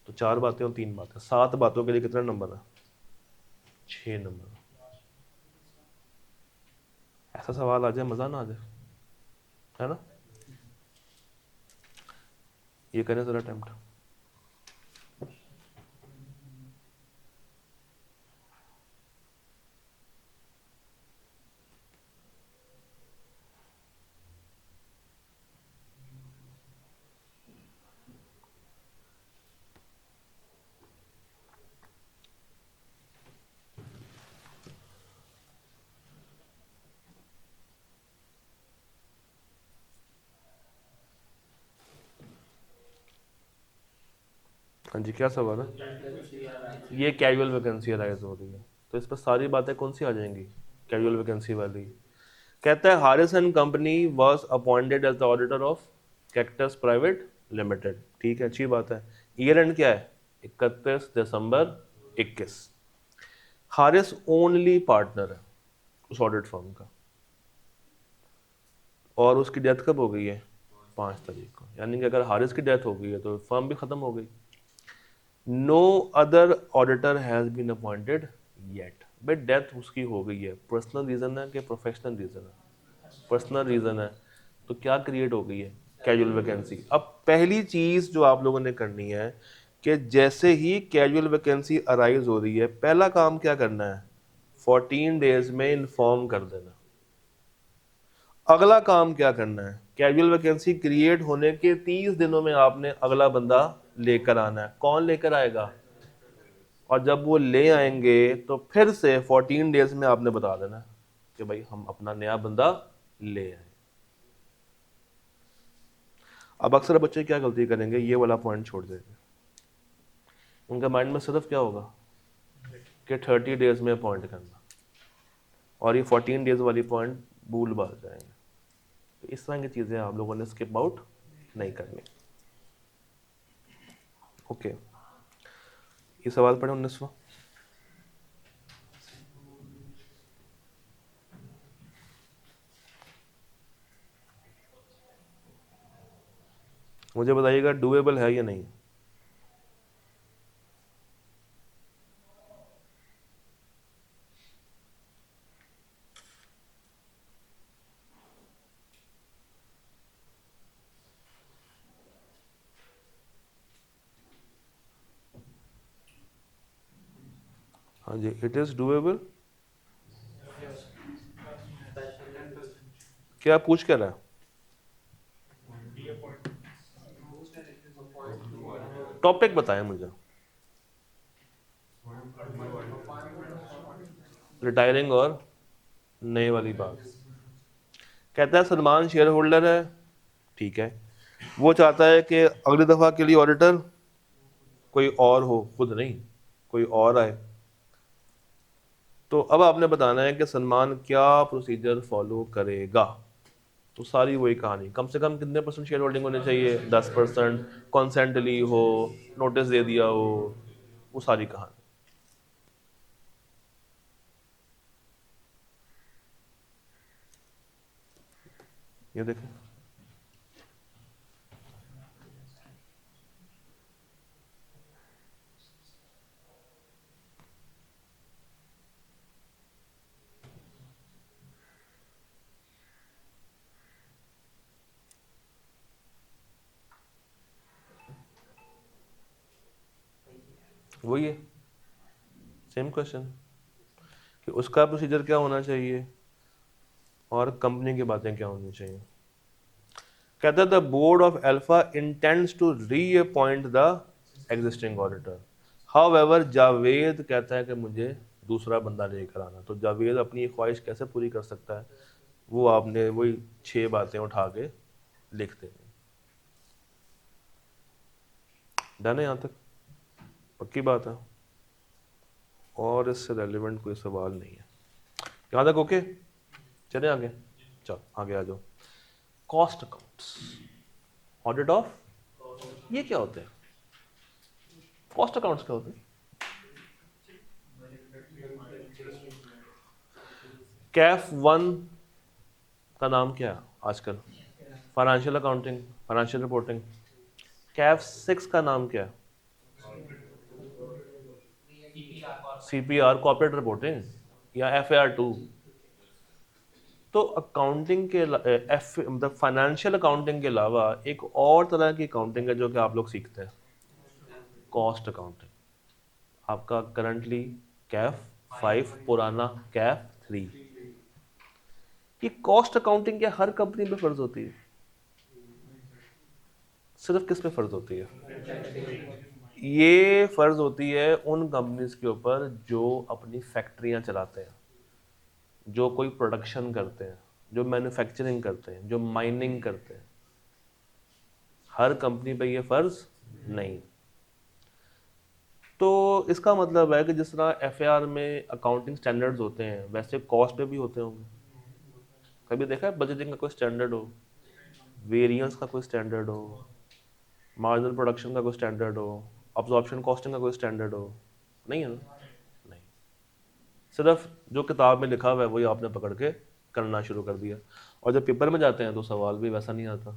तो 4 बातें और 3 बातें, 7 बातों के लिए कितना नंबर है? 6 नंबर। ऐसा सवाल आ जाए मजा ना आ जाए, है ना? ये करें जरा अटेम्प्ट। हाँ जी, क्या सवाल है? ये कैजुअल वैकेंसी अराइज हो रही है, तो इस पर सारी बातें कौन सी आ जाएंगी? कैजुअल वैकेंसी वाली। कहता है Haris and company was appointed as the auditor of Cactus private limited. ठीक है, अच्छी बात है। ईयर एंड क्या है? 31 दिसंबर 21। हारिस ओनली पार्टनर है उस ऑडिट फर्म का, और उसकी डेथ कब हो गई है? 5 तारीख को। यानी कि अगर हारिस की डेथ हो गई है तो फर्म भी खत्म हो गई। No other auditor has been appointed yet. भाई डेथ उसकी हो गई है, पर्सनल रीजन है कि प्रोफेशनल रीजन है? पर्सनल रीजन है। तो क्या क्रिएट हो गई है? Casual vacancy. अब पहली चीज जो आप लोगों ने करनी है कि जैसे ही कैजुअल वैकेंसी अराइज हो रही है, पहला काम क्या करना है? 14 डेज में इन्फॉर्म कर देना। अगला काम क्या करना है? कैजुअल वैकेंसी क्रिएट होने के 30 दिनों में आपने अगला बंदा लेकर आना है। कौन लेकर आएगा? और जब वो ले आएंगे तो फिर से 14 डेज में आपने बता देना कि भाई हम अपना नया बंदा ले आए। अब अक्सर बच्चे क्या गलती करेंगे, ये वाला पॉइंट छोड़ देंगे। उनके माइंड में सिर्फ क्या होगा कि 30 डेज में अपॉइंट करना, और ये 14 डेज वाली पॉइंट भूल बात जाएंगे। तो इस तरह की चीज़ें आप लोगों ने स्किप आउट नहीं करनी। ओके, ये सवाल पढ़े 19वां। मुझे बताइएगा डूएबल है या नहीं। हाँ जी, इट इज डूएबल। क्या पूछ क्या रहा है? टॉपिक बताएं मुझे। रिटायरिंग और नए वाली बात। कहता है सलमान शेयर होल्डर है, ठीक है, वो चाहता है कि अगली दफा के लिए ऑडिटर कोई और हो, खुद नहीं, कोई और आए। तो अब आपने बताना है कि सलमान क्या प्रोसीजर फॉलो करेगा। तो सारी वही कहानी, कम से कम कितने % शेयर होल्डिंग होनी चाहिए? 10%। कॉन्सेंट ली हो, नोटिस दे दिया हो, वो सारी कहानी। ये देखें, वही है, सेम क्वेश्चन कि उसका प्रोसीजर क्या होना चाहिए और कंपनी की बातें क्या होनी चाहिए। कहता है the board of Alpha intends to reappoint the existing auditor. However Javed कहता है कि मुझे दूसरा बंदा लेकर आना, तो जावेद अपनी ख्वाहिश कैसे पूरी कर सकता है, वो आपने वही 6 बातें उठा के लिख देनी। डन है यहाँ तक, पक्की बात है, और इससे रेलिवेंट कोई सवाल नहीं है यहाँ तक। ओके, चले आगे, चलो आगे आ जाओ। कॉस्ट अकाउंट्स, ऑडिट ऑफ, ये क्या होते हैं? कॉस्ट अकाउंट्स क्या होते हैं? कैफ 1 का नाम क्या है आजकल? Financial accounting, financial reporting. Kaif 6 का नाम क्या है? CPR, कॉर्पोरेट रिपोर्टिंग, या FAR 2। तो अकाउंटिंग के मतलब फाइनेंशियल अकाउंटिंग के अलावा एक और तरह की अकाउंटिंग है जो कि आप लोग सीखते हैं, कॉस्ट अकाउंटिंग। आपका करंटली कैफ 5, पुराना कैफ 3। ये कॉस्ट अकाउंटिंग क्या हर कंपनी में फर्ज होती है? सिर्फ किस पे फर्ज होती है? ये फर्ज होती है उन कंपनीज के ऊपर जो अपनी फैक्ट्रियां चलाते हैं, जो कोई प्रोडक्शन करते हैं, जो मैन्युफैक्चरिंग करते हैं, जो माइनिंग करते हैं। हर कंपनी पे ये फर्ज नहीं। तो इसका मतलब है कि जिस तरह FAR में अकाउंटिंग स्टैंडर्ड्स होते हैं, वैसे कॉस्ट पे भी होते होंगे। कभी देखा है बजटिंग का कोई स्टैंडर्ड हो, वेरिएंस का कोई स्टैंडर्ड हो, मार्जिनल प्रोडक्शन का कोई स्टैंडर्ड हो, अब्जॉर्प्शन कॉस्टिंग का कोई स्टैंडर्ड हो? नहीं है ना, नहीं। सिर्फ जो किताब में लिखा हुआ है वही आपने पकड़ के करना शुरू कर दिया, और जब पेपर में जाते हैं तो सवाल भी वैसा नहीं आता,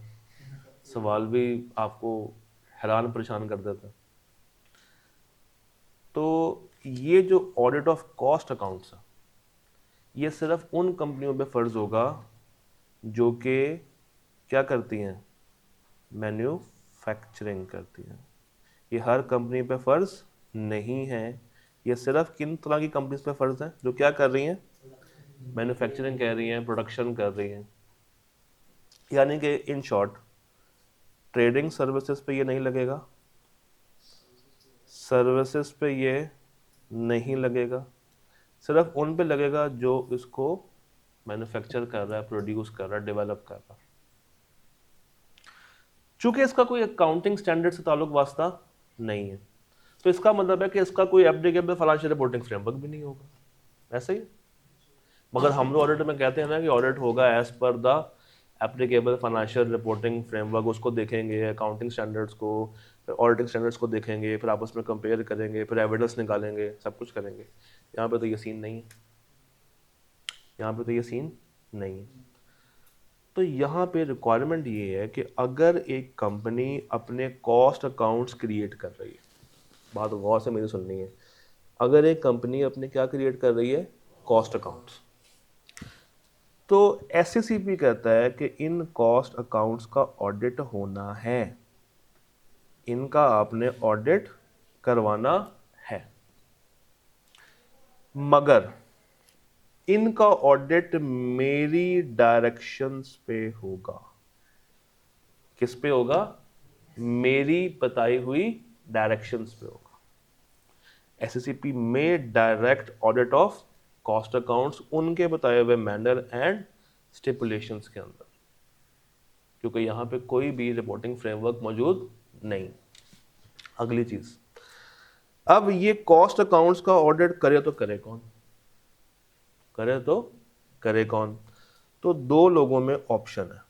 सवाल भी आपको हैरान परेशान कर देता है। तो ये जो ऑडिट ऑफ कॉस्ट अकाउंट्स है, ये सिर्फ उन कंपनियों पे फर्ज होगा जो कि क्या करती हैं, मैन्युफैक्चरिंग करती हैं। ये हर कंपनी पे फर्ज नहीं है, ये सिर्फ किन तरह की कंपनीज पे फर्ज है, जो क्या कर रही हैं, मैन्युफैक्चरिंग कर रही हैं, प्रोडक्शन कर रही हैं। यानी कि इन शॉर्ट ट्रेडिंग सर्विसेज पे ये नहीं लगेगा, सर्विसेज पे ये नहीं लगेगा, सिर्फ उन पे लगेगा जो इसको मैन्युफैक्चर कर रहा है, प्रोड्यूस कर रहा है, डेवलप कर रहा है। चूंकि इसका कोई अकाउंटिंग स्टैंडर्ड से ताल्लुक वास्ता नहीं है, तो इसका मतलब है कि इसका कोई एप्लीकेबल फाइनेंशियल रिपोर्टिंग फ्रेमवर्क भी नहीं होगा, ऐसे ही। मगर हम लोग ऑडिट में कहते हैं ना कि ऑडिट होगा as per the applicable financial reporting framework, उसको देखेंगे, अकाउंटिंग स्टैंडर्ड्स को, फिर ऑडिटिंग स्टैंडर्ड्स को देखेंगे, फिर आपस में कंपेयर करेंगे, फिर एविडेंस निकालेंगे, सब कुछ करेंगे। यहाँ पे तो ये सीन नहीं है, यहाँ पे तो ये सीन नहीं है। तो यहाँ पे रिक्वायरमेंट ये है कि अगर एक कंपनी अपने कॉस्ट अकाउंट्स क्रिएट कर रही है, बात गौर से मेरी सुननी है, अगर एक कंपनी अपने क्या क्रिएट कर रही है, कॉस्ट अकाउंट्स, तो SCCP कहता है कि इन कॉस्ट अकाउंट्स का ऑडिट होना है, इनका आपने ऑडिट करवाना है। मगर इनका ऑडिट मेरी डायरेक्शंस पे होगा। किस पे होगा? मेरी बताई हुई डायरेक्शंस पे होगा। SCCP में direct audit of cost accounts उनके बताए हुए मैनर एंड स्टिपुलेशंस के अंदर, क्योंकि यहाँ पे कोई भी रिपोर्टिंग फ्रेमवर्क मौजूद नहीं। अगली चीज, अब ये कॉस्ट अकाउंट्स का ऑडिट करे तो करे कौन? करे तो करे कौन? तो 2 लोगों में ऑप्शन है,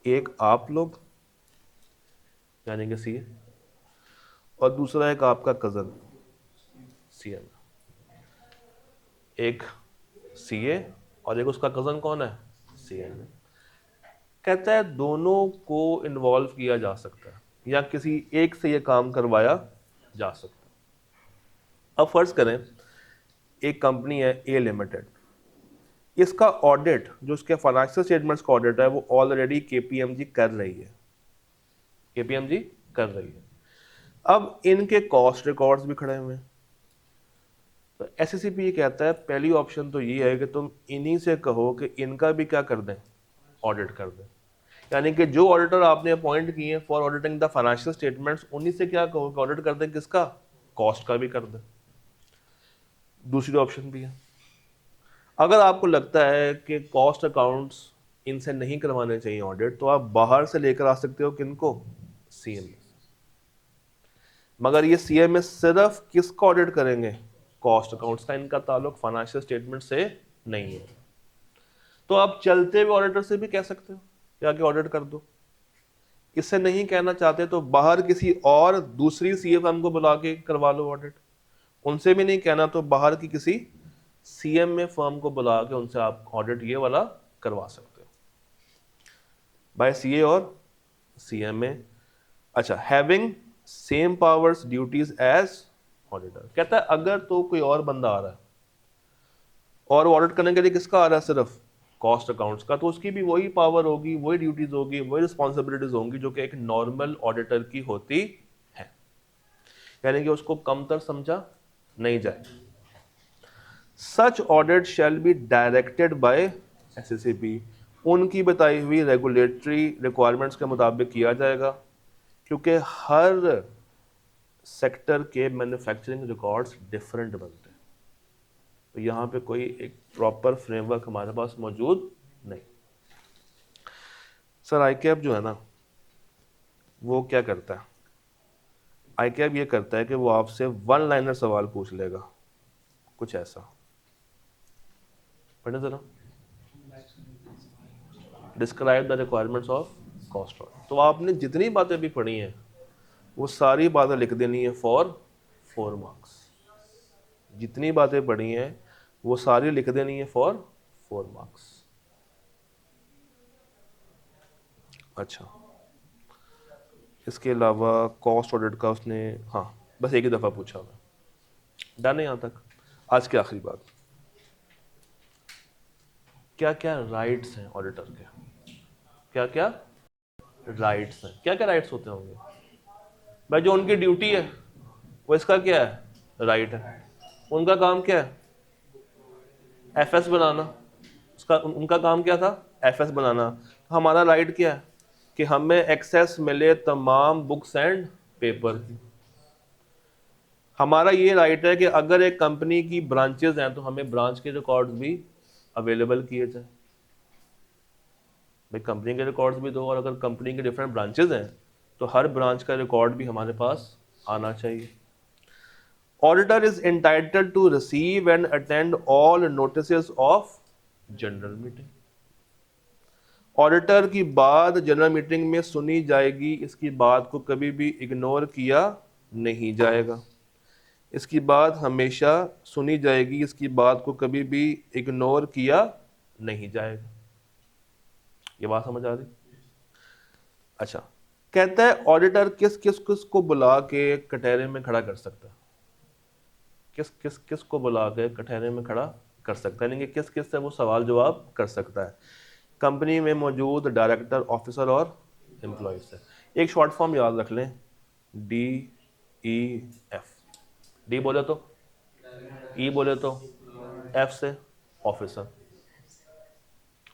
एक आप लोग यानी कि CA, और दूसरा एक आपका कजन CM। एक CA और एक उसका कजन कौन है? CM। कहता है दोनों को इन्वॉल्व किया जा सकता है या किसी एक से ये काम करवाया जा सकता है। अब फर्ज करें एक कंपनी है A लिमिटेड, इसका ऑडिट जो उसके फाइनेंशियल स्टेटमेंट्स का ऑडिट है वो ऑलरेडी KPMG कर रही है, KPMG कर रही है। अब इनके कॉस्ट रिकॉर्ड्स भी खड़े हुए हैं। तो एसएससीपी ये कहता है पहली ऑप्शन तो ये है कि तुम इन्हीं से कहो कि इनका भी क्या कर दें, ऑडिट कर दें। यानी कि जो ऑडिटर आपने अपॉइंट किए हैं for auditing the financial statements, उन्हीं से क्या कहो कि ऑडिट कर दें, किसका, कॉस्ट का भी कर दें। दूसरी ऑप्शन भी है, अगर आपको लगता है कि कॉस्ट अकाउंट्स इनसे नहीं करवाने चाहिए ऑडिट, तो आप बाहर से लेकर आ सकते हो, किनको, सीएमए। मगर ये सीएमए सिर्फ किसका ऑडिट करेंगे, कॉस्ट अकाउंट्स का। इनका ताल्लुक फाइनेंशियल स्टेटमेंट से नहीं है। तो आप चलते हुए ऑडिटर से भी कह सकते हो कि आगे ऑडिट कर दो। इससे नहीं कहना चाहते तो बाहर किसी और दूसरी सीए फर्म को बुला के करवा लो ऑडिट। उनसे भी नहीं कहना तो बाहर की किसी सीएमए फर्म को बुला के उनसे आप ऑडिट ये वाला करवा सकते हो, बाय सीए और सीएमए। अच्छा, having same powers duties as auditor. कहता है अगर तो कोई और बंदा आ रहा है और ऑडिट करने के लिए किसका आ रहा है, सिर्फ कॉस्ट अकाउंट्स का, तो उसकी भी वही पावर होगी, वही ड्यूटीज होगी, वही रिस्पॉन्सिबिलिटीज होंगी जो कि एक नॉर्मल ऑडिटर की होती है। यानी कि उसको कमतर समझा नहीं जाए। Such audit shall be directed by SSCP. उनकी बताई हुई रेगुलेटरी रिक्वायरमेंट्स के मुताबिक किया जाएगा, क्योंकि हर सेक्टर के मैन्युफैक्चरिंग रिकॉर्ड्स डिफरेंट बनते हैं। तो यहाँ पे कोई एक प्रॉपर फ्रेमवर्क हमारे पास मौजूद नहीं। सर आईकैप जो है ना, वो क्या करता है, आईकैप ये करता है कि वो आपसे वन लाइनर सवाल पूछ लेगा, कुछ ऐसा, पढ़ने जरा, describe the requirements of cost audit. तो आपने जितनी बातें भी पढ़ी हैं वो सारी बातें लिख देनी है फॉर 4 मार्क्स। जितनी बातें पढ़ी हैं वो सारी लिख देनी है फॉर 4 मार्क्स। अच्छा, इसके अलावा कॉस्ट ऑडिट का उसने, हाँ बस एक ही दफ़ा पूछा हुआ, डन है यहाँ तक। आज की आखिरी बात, क्या क्या राइट्स हैं ऑडिटर के, क्या क्या राइट्स हैं, क्या क्या राइट्स होते होंगे भाई। जो उनकी ड्यूटी है वो इसका क्या है, राइट है। उनका काम क्या है, एफएस बनाना। उसका उनका काम क्या था, एफएस बनाना। तो हमारा राइट क्या है कि हमें एक्सेस मिले तमाम बुक्स एंड पेपर की। हमारा ये राइट है कि अगर एक कंपनी की ब्रांचेस हैं तो हमें ब्रांच के रिकॉर्ड्स भी अवेलेबल किए जाए। भाई कंपनी के रिकॉर्ड्स भी दो, और अगर कंपनी के डिफरेंट ब्रांचेस हैं तो हर ब्रांच का रिकॉर्ड भी हमारे पास आना चाहिए। Auditor is entitled to receive and attend all notices of general meeting. Auditor की बात जनरल मीटिंग में सुनी जाएगी, इसकी बात को कभी भी इग्नोर किया नहीं जाएगा। इसकी बात हमेशा सुनी जाएगी, इसकी बात को कभी भी इग्नोर किया नहीं जाएगा। ये बात समझ आ रही? अच्छा, कहता है ऑडिटर किस किस किस को बुला के कटहरे में खड़ा कर सकता है, किस किस किस को बुला के कटहरे में खड़ा कर सकता है, यानी कि किस किस से वो सवाल जवाब कर सकता है। कंपनी में मौजूद डायरेक्टर, ऑफिसर और एम्प्लॉय से। एक शॉर्ट फॉर्म याद रख लें, DEF। डी बोले तो, ई बोले तो, एफ से ऑफिसर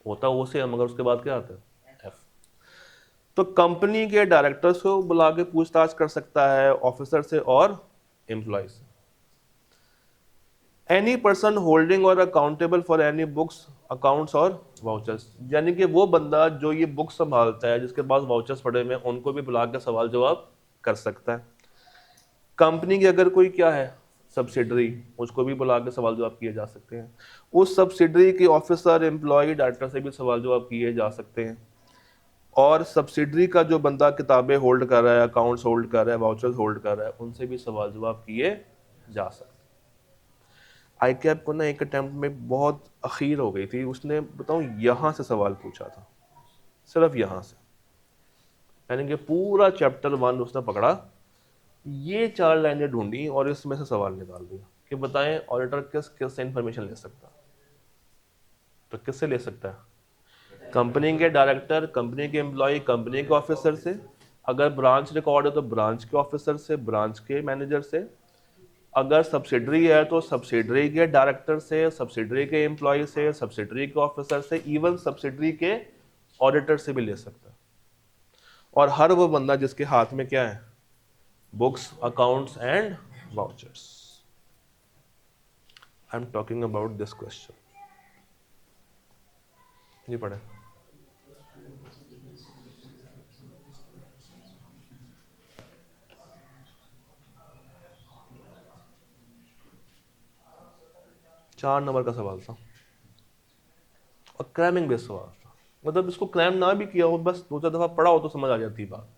होता वो से, मगर उसके बाद क्या आता है, एफ। तो कंपनी के डायरेक्टर को बुला के पूछताछ कर सकता है, ऑफिसर से और एम्प्लॉय से। एनी पर्सन होल्डिंग और accountable for any books, accounts और वाउचर्स, यानी कि वो बंदा जो ये बुक संभालता है, जिसके पास वाउचर्स पड़े हुए हैं, उनको भी बुला के सवाल जवाब कर सकता है। कंपनी की अगर कोई क्या है सब्सिडरी, उसको भी बुला के सवाल जवाब किए जा सकते हैं। उस सब्सिडरी के ऑफिसर, एम्प्लॉय, डायरेक्टर से भी सवाल जवाब किए जा सकते हैं। और सब्सिडरी का जो बंदा किताबें होल्ड कर रहा है, अकाउंट्स होल्ड कर रहा है, वाउचर्स होल्ड कर रहा है, उनसे भी सवाल जवाब किए जा सकते हैं। आईकैप को ना एक अटेम्प्ट में बहुत अखीर हो गई थी, उसने बताऊं यहाँ से सवाल पूछा था, सिर्फ यहाँ से, यानी कि पूरा चैप्टर 1 उसने पकड़ा, ये 4 लाइनें ढूंढी और इसमें से सवाल निकाल दिया कि बताएं ऑडिटर किस किस से इंफॉर्मेशन ले सकता है। तो किससे ले सकता है, कंपनी के डायरेक्टर, कंपनी के एम्प्लॉय, कंपनी के ऑफिसर से, अगर ब्रांच रिकॉर्ड है तो ब्रांच के ऑफिसर से, ब्रांच के मैनेजर से, अगर सब्सिडरी है तो सब्सिडरी के डायरेक्टर से, सब्सिडरी के एम्प्लॉय से, सब्सिडरी के ऑफिसर से, इवन सब्सिडरी के ऑडिटर से भी ले सकता है। और हर वो बंदा जिसके हाथ में क्या है, books, accounts and vouchers. I am talking about this question. ये पढ़े। चार नंबर का सवाल था और क्रैमिंग बेस्ड सवाल था। मतलब इसको क्रैम ना भी किया हो, बस दो चार दफा पढ़ा हो तो समझ आ जाती बात।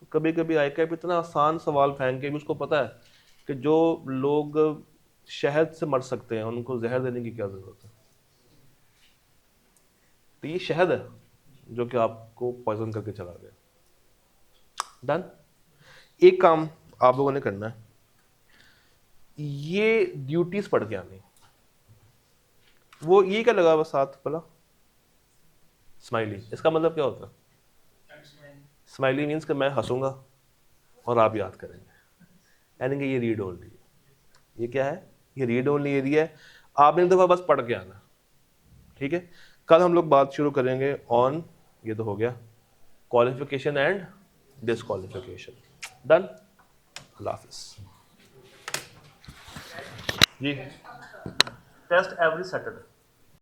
तो कभी कभी आईकैप इतना आसान सवाल फेंक के भी उसको पता है कि जो लोग शहद से मर सकते हैं उनको जहर देने की क्या जरूरत है। तो ये शहद है जो कि आपको पॉइजन करके चला गया। डन। एक काम आप लोगों ने करना है, ये ड्यूटीज पढ़ के आनी। वो ये क्या लगा हुआ साथ भला, स्माइली। इसका मतलब क्या होता है? स्माइली मीन्स कि मैं हंसूंगा और आप याद करेंगे, यानी कि ये रीड ओनली। ये क्या है? ये रीड ओनली एरिया है। आपने एक दफा बस पढ़ के आना, ठीक है। कल हम लोग बात शुरू करेंगे ऑन, ये तो हो गया, क्वालिफिकेशन एंड डिसक्वालिफिकेशन। डन। अल्लाह हाफिज जी। Test every Saturday.